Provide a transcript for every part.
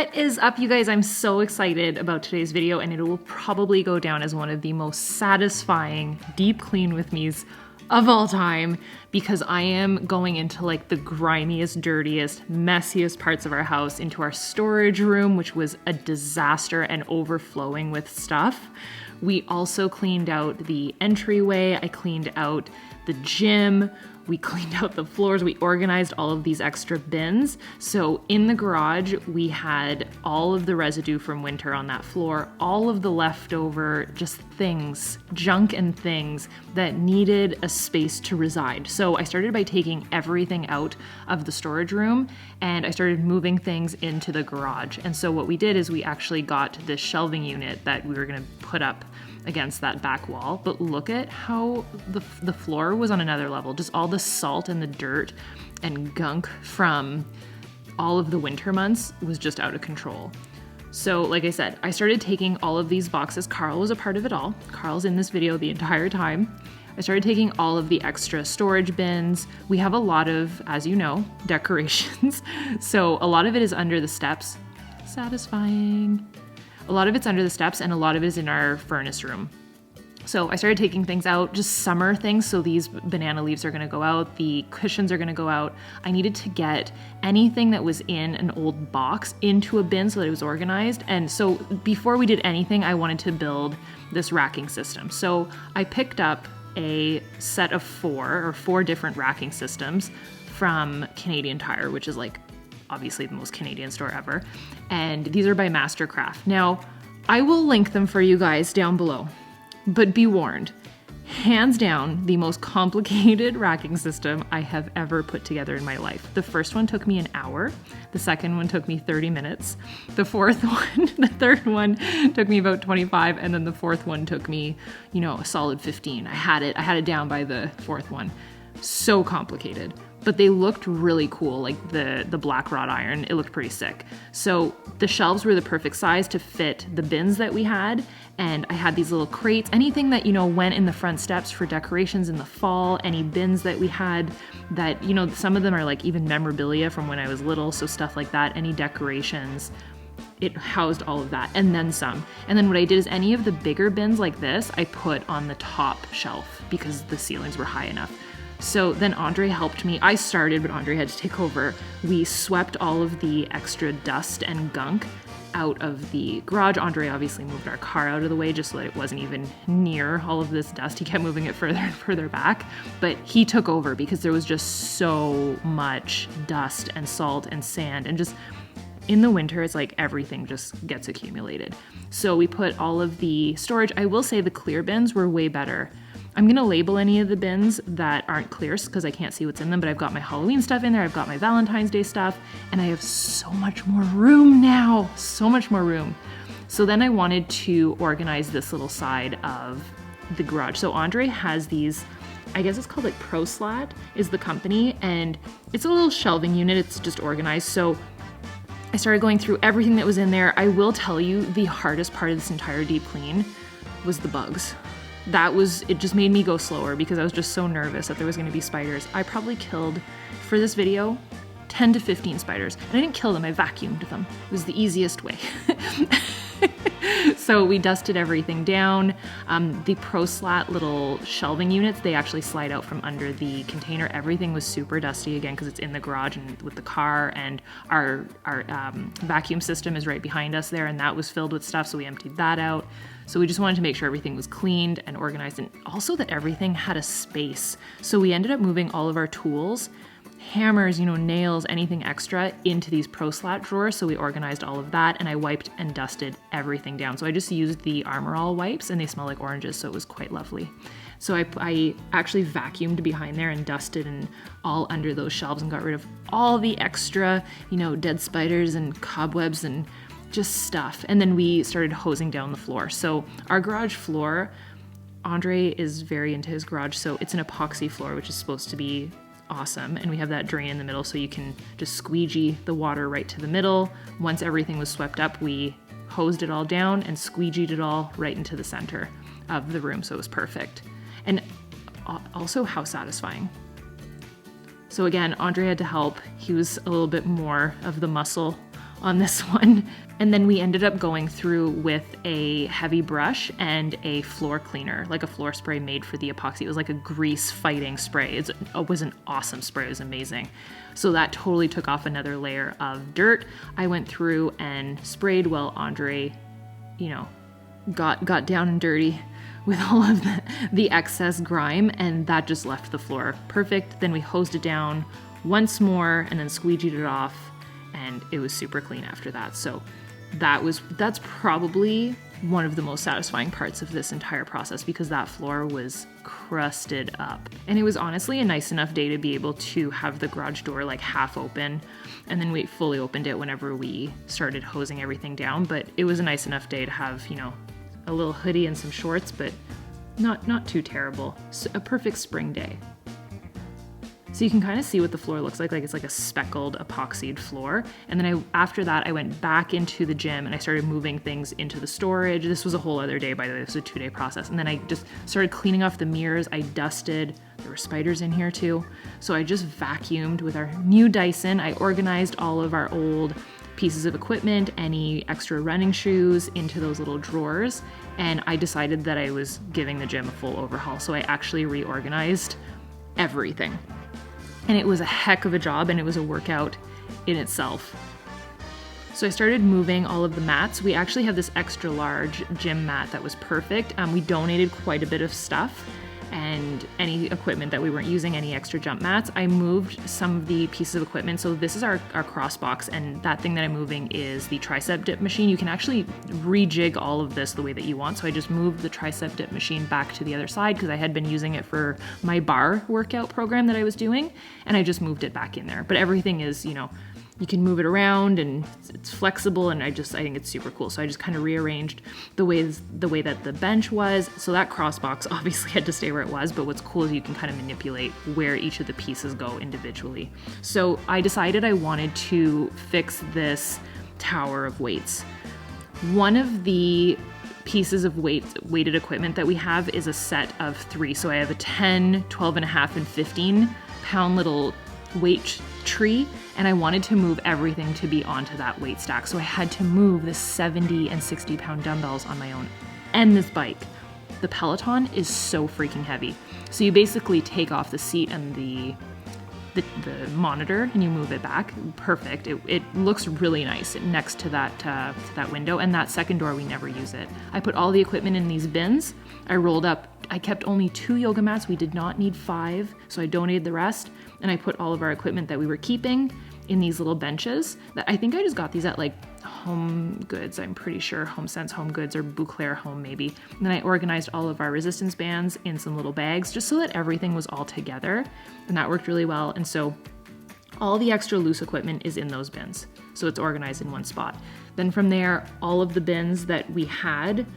What is up, you guys? I'm so excited about today's video, and it will probably go down as one of the most satisfying deep clean with me's of all time, because I am going into like the grimiest, dirtiest, messiest parts of our house, into our storage room, which was a disaster and overflowing with stuff. We also cleaned out the entryway. I cleaned out the gym. We cleaned out the floors. We organized all of these extra bins. So in the garage, we had all of the residue from winter on that floor, all of the leftover just things, junk and things that needed a space to reside. So I started by taking everything out of the storage room and I started moving things into the garage. And so what we did is we actually got this shelving unit that we were gonna put up against that back wall, but look at how the floor was on another level. Just all the salt and the dirt and gunk from all of the winter months was just out of control. So like I said, I started taking all of these boxes. Carl was a part of it all. Carl's in this video the entire time. I started taking all of the extra storage bins. We have a lot of, as you know, decorations. So a lot of it is under the steps. Satisfying. A lot of it's under the steps and a lot of it is in our furnace room. So I started taking things out, just summer things. So these banana leaves are gonna go out, the cushions are gonna go out. I needed to get anything that was in an old box into a bin so that it was organized. And so before we did anything, I wanted to build this racking system. So I picked up a set of four different racking systems from Canadian Tire, which is like obviously the most Canadian store ever. And these are by Mastercraft. Now, I will link them for you guys down below, but be warned, hands down, the most complicated racking system I have ever put together in my life. The first one took me an hour. The second one took me 30 minutes. The third one took me about 25. And then the fourth one took me, a solid 15. I had it down by the fourth one. So complicated. But they looked really cool, like the black wrought iron, it looked pretty sick. So the shelves were the perfect size to fit the bins that we had, and I had these little crates, anything that, went in the front steps for decorations in the fall, any bins that we had that, some of them are like even memorabilia from when I was little, so stuff like that, any decorations. It housed all of that and then some. And then what I did is any of the bigger bins like this, I put on the top shelf because the ceilings were high enough. So then Andre helped me. I started, but Andre had to take over. We swept all of the extra dust and gunk out of the garage. Andre obviously moved our car out of the way just so that it wasn't even near all of this dust. He kept moving it further and further back, but he took over because there was just so much dust and salt and sand, and just in the winter, it's like everything just gets accumulated. So we put all of the storage. I will say the clear bins were way better. I'm gonna label any of the bins that aren't clear because I can't see what's in them, but I've got my Halloween stuff in there, I've got my Valentine's Day stuff, and I have so much more room now, so much more room. So then I wanted to organize this little side of the garage. So Andre has these, I guess it's called like ProSlat is the company, and it's a little shelving unit, it's just organized. So I started going through everything that was in there. I will tell you the hardest part of this entire deep clean was the bugs. It just made me go slower because I was just so nervous that there was gonna be spiders. I probably killed, for this video, 10 to 15 spiders. And I didn't kill them, I vacuumed them. It was the easiest way. So we dusted everything down. The ProSlat little shelving units, they actually slide out from under the container. Everything was super dusty again because it's in the garage and with the car, and our vacuum system is right behind us there, and that was filled with stuff, so we emptied that out. So we just wanted to make sure everything was cleaned and organized, and also that everything had a space. So we ended up moving all of our tools, hammers, nails, anything extra, into these ProSlat drawers. So we organized all of that, and I wiped and dusted everything down. So I just used the Armor All wipes, and they smell like oranges, so it was quite lovely. So I actually vacuumed behind there and dusted and all under those shelves and got rid of all the extra, dead spiders and cobwebs and just stuff. And then we started hosing down the floor. So our garage floor, Andre is very into his garage, so it's an epoxy floor, which is supposed to be awesome. And we have that drain in the middle, so you can just squeegee the water right to the middle. Once everything was swept up, we hosed it all down and squeegeed it all right into the center of the room, so it was perfect. And also how satisfying. So again, Andre had to help. He was a little bit more of the muscle on this one. And then we ended up going through with a heavy brush and a floor cleaner, like a floor spray made for the epoxy. It was like a grease fighting spray. It was an awesome spray. It was amazing. So that totally took off another layer of dirt. I went through and sprayed while Andre, got down and dirty with all of the excess grime, and that just left the floor perfect. Then we hosed it down once more and then squeegeed it off, and it was super clean after that. So that's probably one of the most satisfying parts of this entire process, because that floor was crusted up. And it was honestly a nice enough day to be able to have the garage door like half open, and then we fully opened it whenever we started hosing everything down. But it was a nice enough day to have, a little hoodie and some shorts, but not too terrible. So a perfect spring day. So you can kind of see what the floor looks like it's like a speckled epoxied floor. And then after that, I went back into the gym and I started moving things into the storage. This was a whole other day, by the way. This was a 2-day process. And then I just started cleaning off the mirrors. I dusted. There were spiders in here too. So I just vacuumed with our new Dyson. I organized all of our old pieces of equipment, any extra running shoes into those little drawers. And I decided that I was giving the gym a full overhaul. So I actually reorganized everything. And it was a heck of a job, and it was a workout in itself. So I started moving all of the mats. We actually have this extra large gym mat that was perfect. We donated quite a bit of stuff, and any equipment that we weren't using, any extra jump mats. I moved some of the pieces of equipment. So this is our cross box, and that thing that I'm moving is the tricep dip machine. You can actually rejig all of this the way that you want. So I just moved the tricep dip machine back to the other side because I had been using it for my bar workout program that I was doing, and I just moved it back in there. But everything is, you can move it around and it's flexible, and I think it's super cool. So I just kind of rearranged the way that the bench was. So that cross box obviously had to stay where it was, but what's cool is you can kind of manipulate where each of the pieces go individually. So I decided I wanted to fix this tower of weights. One of the pieces of weighted equipment that we have is a set of 3. So I have a 10, 12 and a half, and 15 pound little weight tree, and I wanted to move everything to be onto that weight stack. So I had to move the 70 and 60 pound dumbbells on my own and this bike. The Peloton is so freaking heavy. So you basically take off the seat and the monitor and you move it back. Perfect. It looks really nice next to that window. And that second door, we never use it. I put all the equipment in these bins. I kept only 2 yoga mats. We did not need 5, so I donated the rest. And I put all of our equipment that we were keeping in these little benches. That I think I just got these at like Home Goods. I'm pretty sure HomeSense Home Goods or Bouclair Home maybe. And then I organized all of our resistance bands in some little bags just so that everything was all together. And that worked really well. And so all the extra loose equipment is in those bins. So it's organized in one spot. Then from there, all of the bins that we had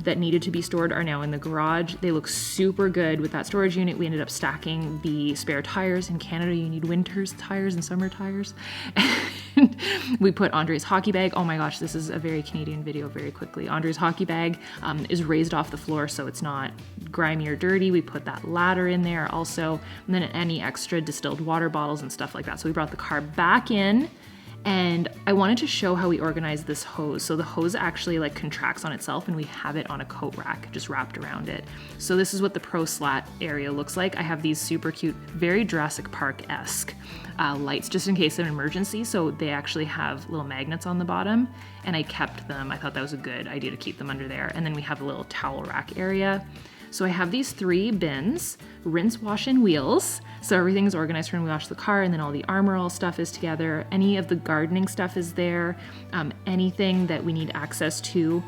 that needed to be stored are now in the garage. They look super good with that storage unit. We ended up stacking the spare tires. In Canada, you need winter tires and summer tires. And we put Andre's hockey bag. Oh my gosh, this is a very Canadian video very quickly. Andre's hockey bag is raised off the floor so it's not grimy or dirty. We put that ladder in there also, and then any extra distilled water bottles and stuff like that. So we brought the car back in. And I wanted to show how we organize this hose. So the hose actually like contracts on itself, and we have it on a coat rack just wrapped around it. So this is what the Pro Slat area looks like. I have these super cute, very Jurassic Park-esque lights just in case of an emergency. So they actually have little magnets on the bottom, and I kept them. I thought that was a good idea to keep them under there. And then we have a little towel rack area. So I have these 3 bins, rinse, wash, and wheels. So everything's organized for when we wash the car, and then all the Armor All stuff is together. Any of the gardening stuff is there. Anything that we need access to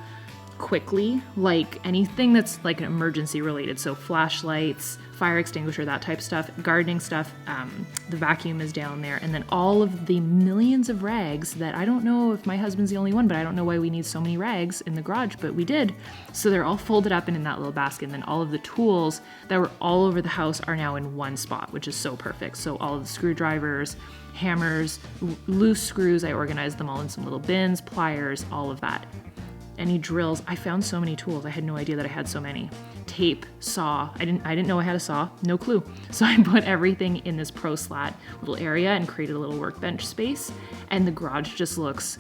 quickly, like anything that's like an emergency related. So flashlights, fire extinguisher, that type of stuff, gardening stuff. The vacuum is down there. And then all of the millions of rags that I don't know if my husband's the only one, but I don't know why we need so many rags in the garage, but we did. So they're all folded up and in that little basket. And then all of the tools that were all over the house are now in one spot, which is so perfect. So all of the screwdrivers, hammers, loose screws, I organized them all in some little bins, pliers, all of that. any drills. I found so many tools. I had no idea that I had so many. Tape, saw. I didn't know I had a saw, no clue. So I put everything in this pro slat little area and created a little workbench space. And the garage just looks,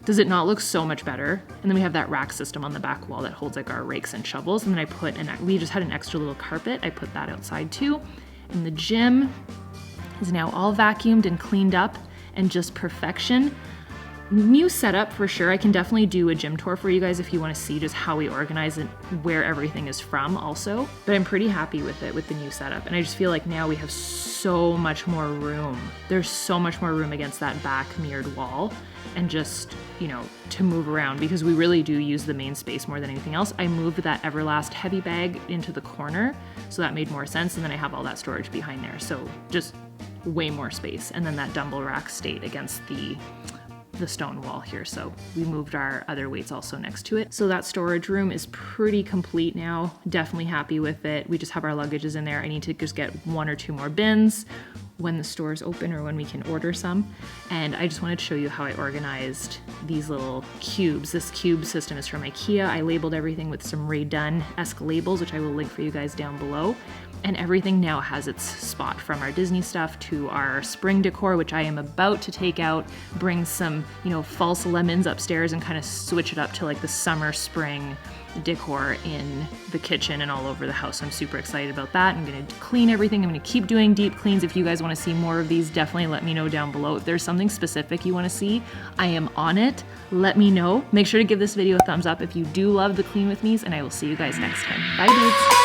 does it not look so much better? And then we have that rack system on the back wall that holds like our rakes and shovels. And then we just had an extra little carpet. I put that outside too. And the gym is now all vacuumed and cleaned up and just perfection. New setup for sure. I can definitely do a gym tour for you guys if you want to see just how we organize it, where everything is from also. But I'm pretty happy with it, with the new setup. And I just feel like now we have so much more room. There's so much more room against that back mirrored wall and just, you know, to move around because we really do use the main space more than anything else. I moved that Everlast heavy bag into the corner, so that made more sense. And then I have all that storage behind there. So just way more space. And then that dumbbell rack stayed against the stone wall here, so we moved our other weights also next to it. So that storage room is pretty complete now. Definitely happy with it. We just have our luggages in there. I need to just get 1 or 2 more bins when the store's open or when we can order some. And I just wanted to show you how I organized these little cubes. This cube system is from IKEA. I labeled everything with some Ray Dunn-esque labels, which I will link for you guys down below. And everything now has its spot, from our Disney stuff to our spring decor, which I am about to take out, bring some, you know, false lemons upstairs and kind of switch it up to like the summer spring decor in the kitchen and all over the house. I'm super excited about that. I'm gonna clean everything. I'm gonna keep doing deep cleans. If you guys wanna see more of these, definitely let me know down below. If there's something specific you wanna see, I am on it. Let me know. Make sure to give this video a thumbs up if you do love the clean with me's, and I will see you guys next time. Bye dudes.